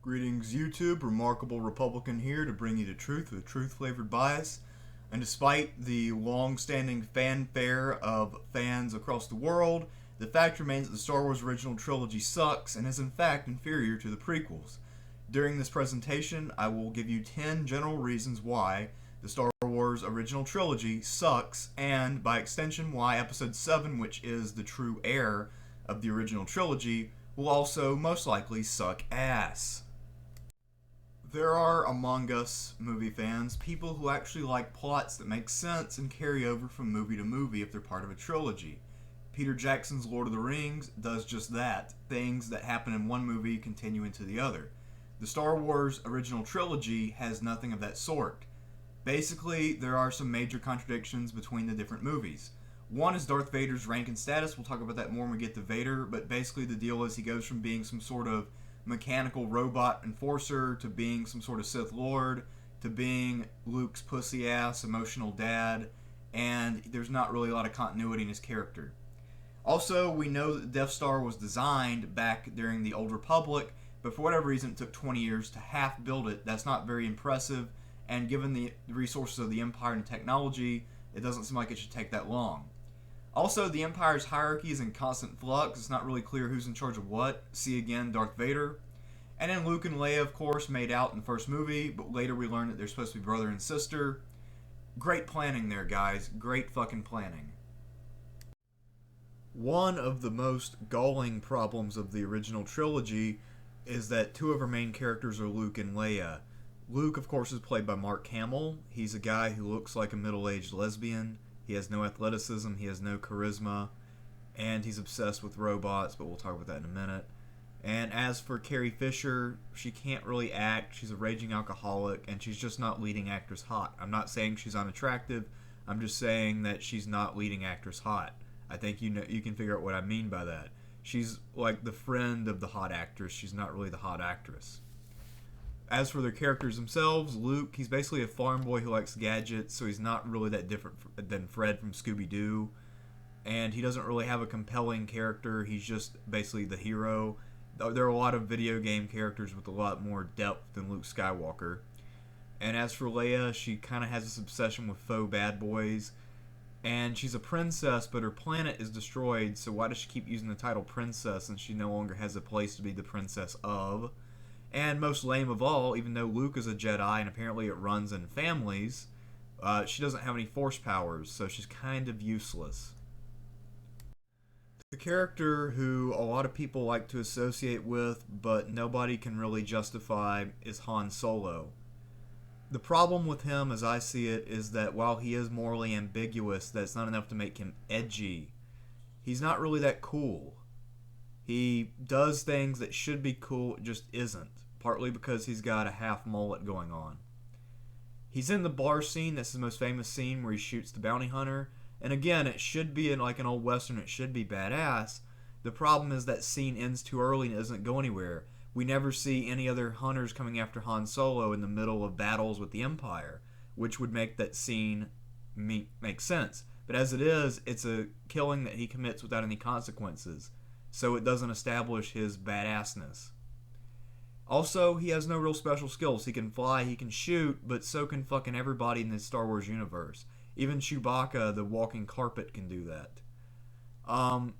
Greetings, YouTube. Remarkable Republican here to bring you the truth with truth-flavored bias. And despite the long-standing fanfare of fans across the world, the fact remains that the Star Wars original trilogy sucks and is in fact inferior to the prequels. During this presentation, I will give you 10 general reasons why the Star Wars original trilogy sucks, and by extension why Episode 7, which is the true heir of the original trilogy, will also most likely suck ass. There are among us movie fans people who actually like plots that make sense and carry over from movie to movie if they're part of a trilogy. Peter Jackson's Lord of the Rings does just that. Things that happen in one movie continue into the other. The Star Wars original trilogy has nothing of that sort. Basically, there are some major contradictions between the different movies. One is Darth Vader's rank and status. We'll talk about that more when we get to Vader, but basically the deal is he goes from being some sort of mechanical robot enforcer to being some sort of Sith Lord to being Luke's pussy ass emotional dad, and there's not really a lot of continuity in his character. Also, we know that the Death Star was designed back during the Old Republic, but for whatever reason it took 20 years to half build it. That's not very impressive, and given the resources of the Empire and technology, it doesn't seem like it should take that long. Also, the Empire's hierarchy is in constant flux. It's not really clear who's in charge of what. See again, Darth Vader. And then Luke and Leia, of course, made out in the first movie, but later we learned that they're supposed to be brother and sister. Great planning there, guys. Great fucking planning. One of the most galling problems of the original trilogy is that two of our main characters are Luke and Leia. Luke, of course, is played by Mark Hamill. He's a guy who looks like a middle-aged lesbian. He has no athleticism, he has no charisma, and he's obsessed with robots, but we'll talk about that in a minute. And as for Carrie Fisher, she can't really act. She's a raging alcoholic, and she's just not leading actress hot. I'm not saying she's unattractive. I'm just saying that she's not leading actress hot. I think you can figure out what I mean by that. She's like the friend of the hot actress. She's not really the hot actress. As for their characters themselves, Luke, he's basically a farm boy who likes gadgets, so he's not really that different than Fred from Scooby-Doo. And he doesn't really have a compelling character. He's just basically the hero. There are a lot of video game characters with a lot more depth than Luke Skywalker. And as for Leia, she kind of has this obsession with faux bad boys. And she's a princess, but her planet is destroyed, so why does she keep using the title princess since she no longer has a place to be the princess of? And most lame of all, even though Luke is a Jedi and apparently it runs in families, she doesn't have any force powers, so she's kind of useless. The character who a lot of people like to associate with, but nobody can really justify, is Han Solo. The problem with him, as I see it, is that while he is morally ambiguous, that's not enough to make him edgy. He's not really that cool. He does things that should be cool, it just isn't. Partly because he's got a half mullet going on. He's in the bar scene. That's his most famous scene where he shoots the bounty hunter. And again, it should be like an old western. It should be badass. The problem is that scene ends too early and it doesn't go anywhere. We never see any other hunters coming after Han Solo in the middle of battles with the Empire, which would make that scene make sense. But as it is, it's a killing that he commits without any consequences. So it doesn't establish his badassness. Also, he has no real special skills. He can fly, he can shoot, but so can fucking everybody in the Star Wars universe. Even Chewbacca, the walking carpet, can do that.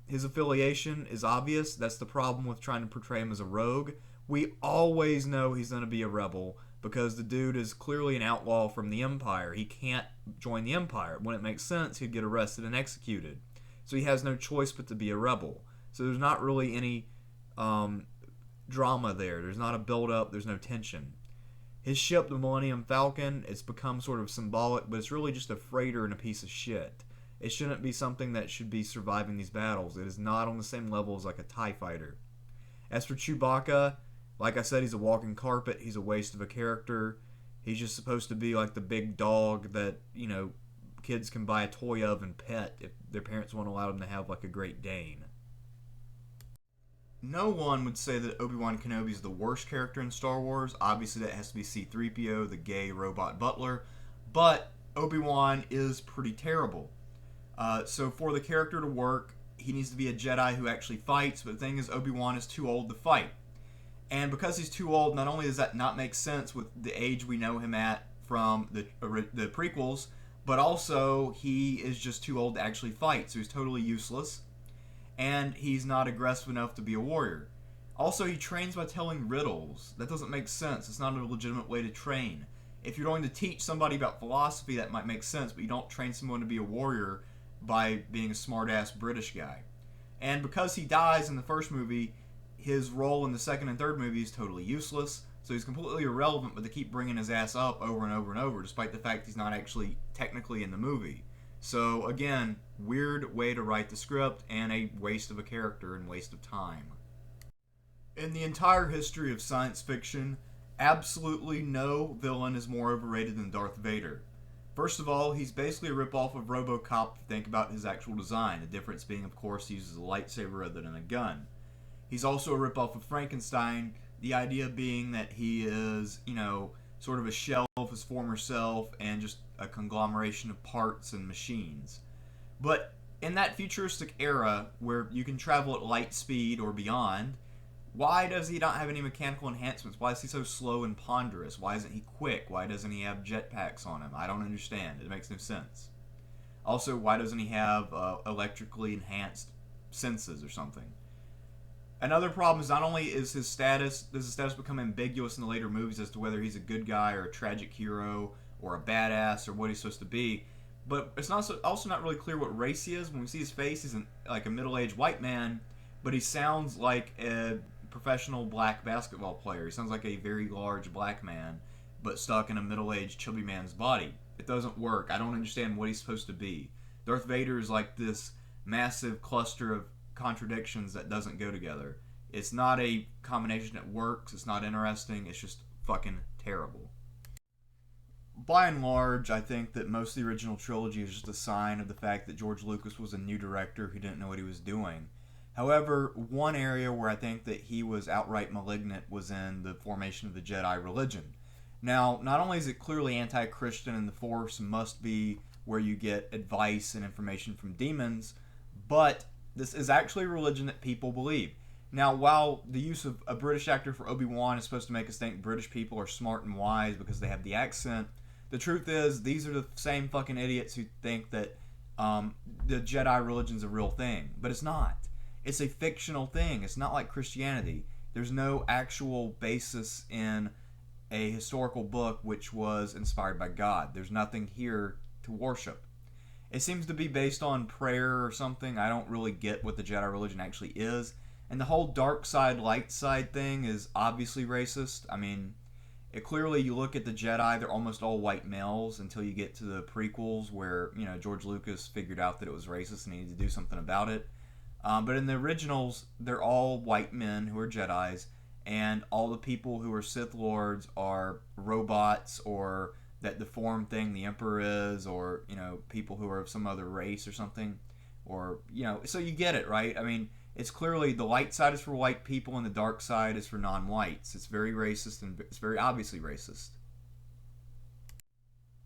His affiliation is obvious. That's the problem with trying to portray him as a rogue. We always know he's going to be a rebel because the dude is clearly an outlaw from the Empire. He can't join the Empire. When it makes sense, he'd get arrested and executed. So he has no choice but to be a rebel. So there's not really any drama there. There's not a build-up. There's no tension. His ship, the Millennium Falcon, it's become sort of symbolic, but it's really just a freighter and a piece of shit. It shouldn't be something that should be surviving these battles. It is not on the same level as like a TIE fighter. As for Chewbacca, like I said, he's a walking carpet. He's a waste of a character. He's just supposed to be like the big dog that, kids can buy a toy of and pet if their parents won't allow them to have like a Great Dane. No one would say that Obi-Wan Kenobi is the worst character in Star Wars. Obviously, that has to be C-3PO, the gay robot butler. But Obi-Wan is pretty terrible. So for the character to work, he needs to be a Jedi who actually fights. But the thing is, Obi-Wan is too old to fight. And because he's too old, not only does that not make sense with the age we know him at from the prequels, but also he is just too old to actually fight, so he's totally useless. And he's not aggressive enough to be a warrior. Also, he trains by telling riddles. That doesn't make sense. It's not a legitimate way to train. If you're going to teach somebody about philosophy, that might make sense, but you don't train someone to be a warrior by being a smart-ass British guy. And because he dies in the first movie, his role in the second and third movie is totally useless, so he's completely irrelevant, but they keep bringing his ass up over and over and over, despite the fact he's not actually technically in the movie. So, again, weird way to write the script, and a waste of a character and waste of time. In the entire history of science fiction, absolutely no villain is more overrated than Darth Vader. First of all, he's basically a ripoff of RoboCop if you think about his actual design, the difference being, of course, he uses a lightsaber rather than a gun. He's also a ripoff of Frankenstein, the idea being that he is, sort of a shell of his former self and just a conglomeration of parts and machines. But in that futuristic era where you can travel at light speed or beyond, why does he not have any mechanical enhancements? Why is he so slow and ponderous? Why isn't he quick? Why doesn't he have jetpacks on him? I don't understand. It makes no sense. Also, why doesn't he have electrically enhanced senses or something? Another problem is not only is his status, does his status become ambiguous in the later movies as to whether he's a good guy or a tragic hero or a badass or what he's supposed to be, but it's also not really clear what race he is. When we see his face, he's like a middle-aged white man, but he sounds like a professional black basketball player. He sounds like a very large black man, but stuck in a middle-aged chubby man's body. It doesn't work. I don't understand what he's supposed to be. Darth Vader is like this massive cluster of contradictions that doesn't go together. It's not a combination that works. It's not interesting. It's just fucking terrible. By and large, I think that most of the original trilogy is just a sign of the fact that George Lucas was a new director who didn't know what he was doing. However, one area where I think that he was outright malignant was in the formation of the Jedi religion. Now, not only is it clearly anti-Christian and the Force must be where you get advice and information from demons, but this is actually a religion that people believe. Now, while the use of a British actor for Obi-Wan is supposed to make us think British people are smart and wise because they have the accent, the truth is these are the same fucking idiots who think that the Jedi religion's a real thing. But it's not. It's a fictional thing. It's not like Christianity. There's no actual basis in a historical book which was inspired by God. There's nothing here to worship. It seems to be based on prayer or something. I don't really get what the Jedi religion actually is. And the whole dark side, light side thing is obviously racist. I mean, clearly you look at the Jedi, they're almost all white males until you get to the prequels where, George Lucas figured out that it was racist and he needed to do something about it. But in the originals, they're all white men who are Jedis, and all the people who are Sith Lords are robots or that deformed thing the Emperor is, or, people who are of some other race or something. Or, so you get it, right? I mean, it's clearly the light side is for white people and the dark side is for non-whites. It's very racist and it's very obviously racist.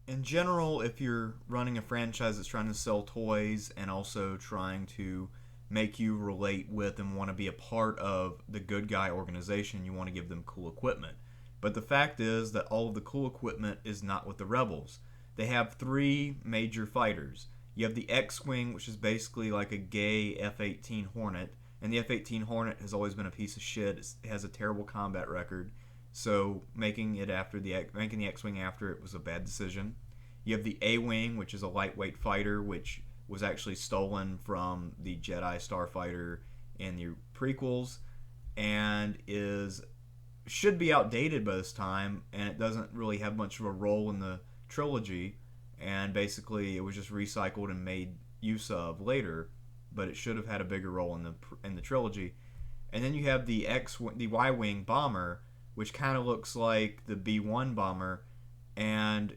In general, if you're running a franchise that's trying to sell toys and also trying to make you relate with and want to be a part of the good guy organization, you want to give them cool equipment. But the fact is that all of the cool equipment is not with the Rebels. They have 3 major fighters. You have the X-Wing, which is basically like a gay F-18 Hornet, and the F-18 Hornet has always been a piece of shit. It has a terrible combat record, so making the X-Wing after it was a bad decision. You have the A-Wing, which is a lightweight fighter, which was actually stolen from the Jedi Starfighter in the prequels, and should be outdated by this time, and it doesn't really have much of a role in the trilogy, and basically it was just recycled and made use of later, but it should have had a bigger role in the trilogy. And then you have the Y-Wing bomber, which kind of looks like the B-1 bomber, and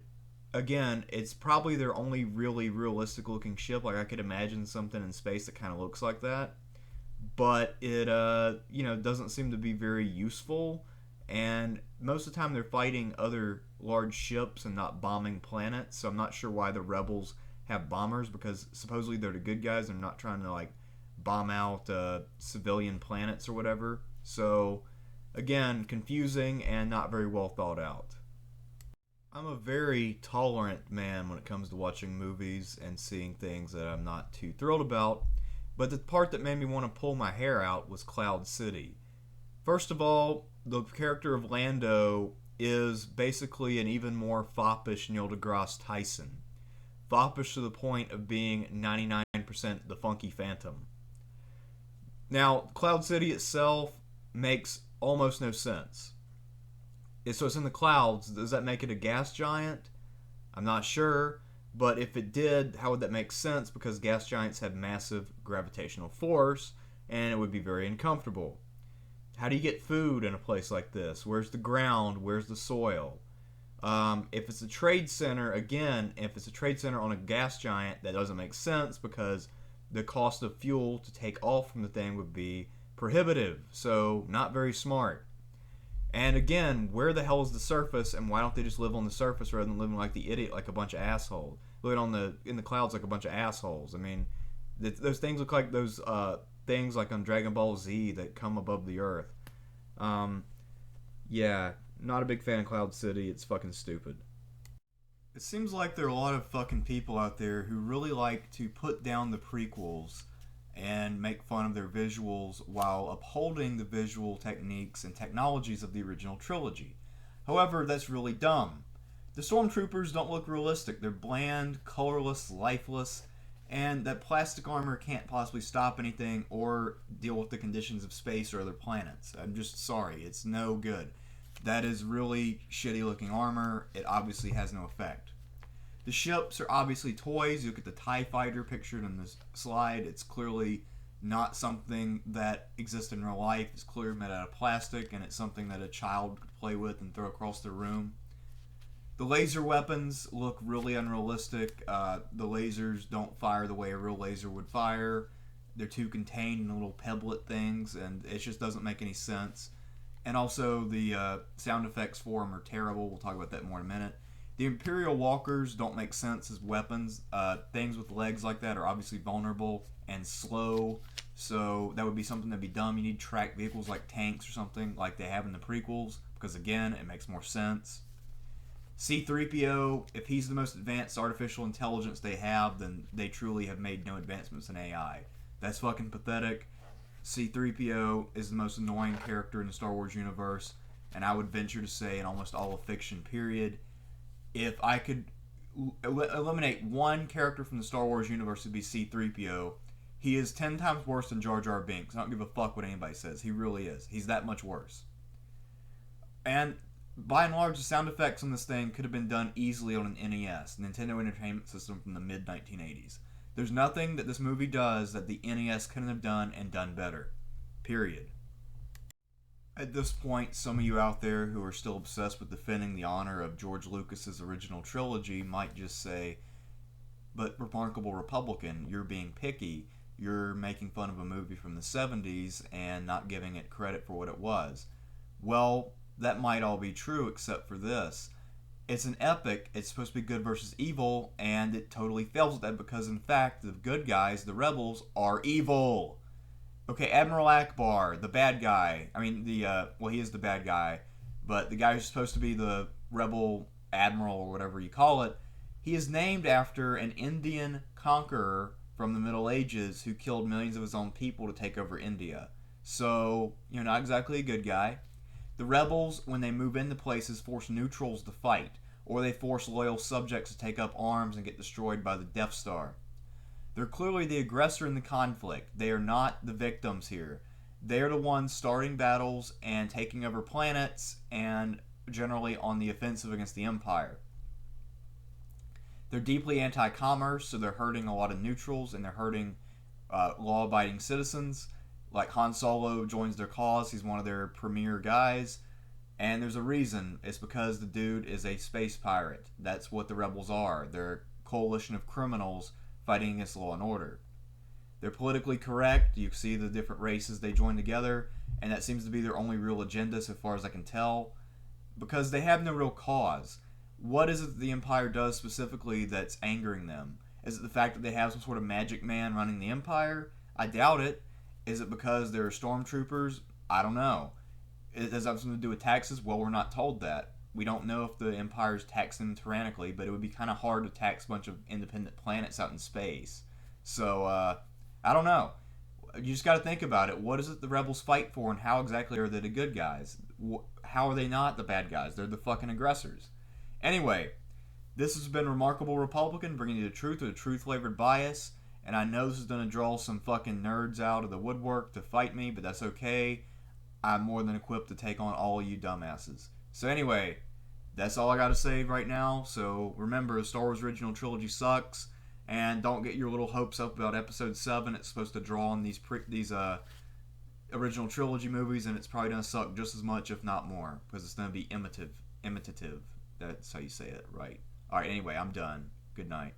again, it's probably their only really realistic looking ship. Like, I could imagine something in space that kind of looks like that, but it doesn't seem to be very useful. And most of the time they're fighting other large ships and not bombing planets, so I'm not sure why the Rebels have bombers, because supposedly they're the good guys. They're not trying to bomb out civilian planets or whatever. So Again, confusing and not very well thought out. I'm a very tolerant man when it comes to watching movies and seeing things that I'm not too thrilled about, but the part that made me want to pull my hair out was Cloud City. First of all, the character of Lando is basically an even more foppish Neil deGrasse Tyson. Foppish to the point of being 99% the Funky Phantom. Now, Cloud City itself makes almost no sense. So it's in the clouds. Does that make it a gas giant? I'm not sure. But if it did, how would that make sense? Because gas giants have massive gravitational force, and it would be very uncomfortable. How do you get food in a place like this? Where's the ground? Where's the soil? If it's a trade center, again, if it's a trade center on a gas giant, that doesn't make sense because the cost of fuel to take off from the thing would be prohibitive. So, not very smart. And again, where the hell is the surface, and why don't they just live on the surface rather than living like the idiot, like a bunch of assholes? Living in the clouds like a bunch of assholes. I mean, those things look like those things like on Dragon Ball Z that come above the earth. Yeah, not a big fan of Cloud City. It's fucking stupid. It seems like there are a lot of fucking people out there who really like to put down the prequels and make fun of their visuals while upholding the visual techniques and technologies of the original trilogy. However, that's really dumb. The stormtroopers don't look realistic. They're bland, colorless, lifeless, and that plastic armor can't possibly stop anything or deal with the conditions of space or other planets. I'm just sorry, it's no good. That is really shitty looking armor. It obviously has no effect. The ships are obviously toys. You look at the TIE fighter pictured in this slide. It's clearly not something that exists in real life. It's clearly made out of plastic, and it's something that a child could play with and throw across their room. The laser weapons look really unrealistic. The lasers don't fire the way a real laser would fire. They're too contained in little pebblet things, and it just doesn't make any sense. And also, the sound effects for them are terrible. We'll talk about that more in a minute. The Imperial walkers don't make sense as weapons. Things with legs like that are obviously vulnerable and slow, so that would be something that'd be dumb. You need tracked vehicles like tanks or something like they have in the prequels, because again, it makes more sense. C-3PO, if he's the most advanced artificial intelligence they have, then they truly have made no advancements in AI. That's fucking pathetic. C-3PO is the most annoying character in the Star Wars universe, and I would venture to say in almost all of fiction, period. If I could eliminate one character from the Star Wars universe, it'd be C-3PO. He is 10 times worse than Jar Jar Binks. I don't give a fuck what anybody says. He really is. He's that much worse. And by and large, the sound effects on this thing could have been done easily on an NES, Nintendo Entertainment System from the mid-1980s. There's nothing that this movie does that the NES couldn't have done and done better. Period. At this point, some of you out there who are still obsessed with defending the honor of George Lucas's original trilogy might just say, but Remarkable Republican, you're being picky. You're making fun of a movie from the 70s and not giving it credit for what it was. Well, that might all be true except for this. It's an epic. It's supposed to be good versus evil, and it totally fails at that because, in fact, the good guys, the rebels, are evil. Okay, Admiral Akbar, the bad guy. I mean, he is the bad guy, but the guy who's supposed to be the rebel admiral or whatever you call it, he is named after an Indian conqueror from the Middle Ages who killed millions of his own people to take over India. So, you're not exactly a good guy. The rebels, when they move into places, force neutrals to fight, or they force loyal subjects to take up arms and get destroyed by the Death Star. They're clearly the aggressor in the conflict. They are not the victims here. They're the ones starting battles and taking over planets and generally on the offensive against the Empire. They're deeply anti-commerce, so they're hurting a lot of neutrals and they're hurting law-abiding citizens. Like Han Solo joins their cause. He's one of their premier guys. And there's a reason. It's because the dude is a space pirate. That's what the rebels are. They're a coalition of criminals fighting against law and order. They're politically correct. You see the different races they join together, and that seems to be their only real agenda so far as I can tell, because they have no real cause. What is it that the Empire does specifically that's angering them? Is it the fact that they have some sort of magic man running the Empire? I doubt it. Is it because they're stormtroopers? I don't know. It has something to do with taxes? Well, we're not told that. We don't know if the Empire's taxing them tyrannically, but it would be kind of hard to tax a bunch of independent planets out in space. So, I don't know. You just got to think about it. What is it the rebels fight for, and how exactly are they the good guys? How are they not the bad guys? They're the fucking aggressors. Anyway, this has been Remarkable Republican, bringing you the truth with a truth-flavored bias. And I know this is going to draw some fucking nerds out of the woodwork to fight me, but that's okay. I'm more than equipped to take on all you dumbasses. So anyway, that's all I got to say right now. So remember, the Star Wars original trilogy sucks. And don't get your little hopes up about Episode 7. It's supposed to draw on these original trilogy movies, and it's probably going to suck just as much, if not more, because it's going to be imitative. That's how you say it, right? Alright, anyway, I'm done. Good night.